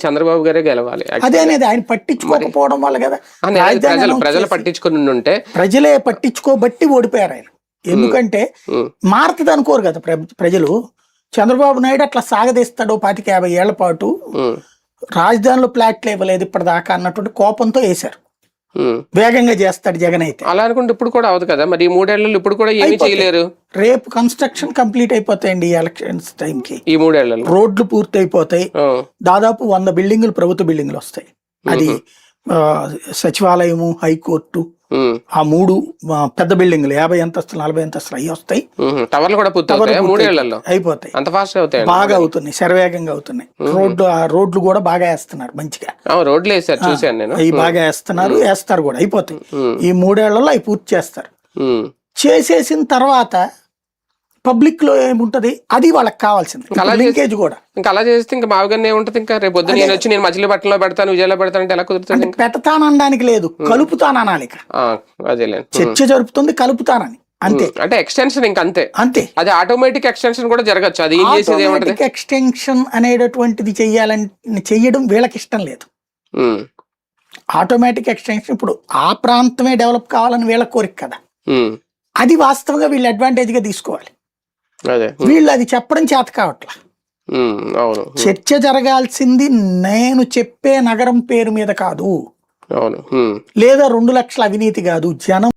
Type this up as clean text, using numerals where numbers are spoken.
చంద్రబాబు గారే గెలవాలి. అదే అనేది ఆయన పట్టించుకోకపోవడం వల్ల కదా. ప్రజలు పట్టించుకుని ఉంటే ప్రజలే పట్టించుకోబట్టి ఓడిపోయారు ఆయన. ఎందుకంటే మారుతుంది అనుకోరు కదా ప్రజలు. చంద్రబాబు నాయుడు అట్లా సాగదీస్తాడు 50 ఏళ్ల పాటు, రాజధానిలో ఫ్లాట్లు ఇవ్వలేదు ఇప్పటిదాకా అన్నటువంటి కోపంతో వేశారు. వేగంగా చేస్తాడు జగన్ అయితే. అలా అనుకుంటే ఇప్పుడు కూడా అవదు కదా మరి. 3 ఏళ్లలో ఇప్పుడు కూడా ఏమీ చేయలేరు. రేపు కన్స్ట్రక్షన్ కంప్లీట్ అయిపోతాయండి. ఈ ఎలక్షన్స్ టైంకి ఈ 3 ఏళ్లలో రోడ్లు పూర్తి అయిపోతాయి. దాదాపు 100 బిల్డింగులు ప్రభుత్వ బిల్డింగులు వస్తాయి. అది సచివాలయము, హైకోర్టు, ఆ 3 పెద్ద బిల్డింగ్లు 50 అంతస్తులు 40 అంతస్తులు అవి వస్తాయి. టవర్లు కూడా అయిపోతాయి. బాగా అవుతున్నాయి, శరవేగంగా అవుతున్నాయి. రోడ్లు కూడా బాగా వేస్తున్నారు మంచిగా. రోడ్లు వేస్తారు చూసాను నేను. అవి బాగా వేస్తారు కూడా, అయిపోతాయి. ఈ 3 ఏళ్లలో అవి పూర్తి చేస్తారు. చేసేసిన తర్వాత పబ్లిక్ లో ఏముంటది అది వాళ్ళకి కావాల్సింది. లింకేజ్ కూడా ఇంకా అలా చేస్తే ఇంకా మావిగానే ఉంటది. ఇంకా రేపు పొద్దున నేను వచ్చి నేను మచిలీపట్నంలో పెడతాను, విజయలో పెడతాను అంటే ఎలా కుదురుతుంది? పెడతానడానికి లేదు, కలుపుతాననాలి. అదేలే, చర్చ జరుపుతుంది, కలుపుతానని అంతే. అంటే ఎక్స్టెన్షన్ ఇంకా అంతే. అది ఆటోమేటిక్ ఎక్స్టెన్షన్ కూడా జరగచ్చు. అది ఏం చేసేది ఏమంటది? ఎక్స్టెన్షన్ అనేటటువంటిది చెయ్యడం వీళ్ళకి ఇష్టం లేదు. ఆటోమేటిక్ ఎక్స్టెన్షన్ ఇప్పుడు ఆ ప్రాంతమే డెవలప్ కావాలని వీళ్ళ కోరిక కదా. అది వాస్తవంగా వీళ్ళు అడ్వాంటేజ్ గా తీసుకోవాలి. వీళ్ళు అది చెప్పడం చేత కావట్లా. చర్చ జరగాల్సింది నేను చెప్పే నగరం పేరు మీద కాదు, లేదా 2 లక్షల అవినీతి కాదు, జనం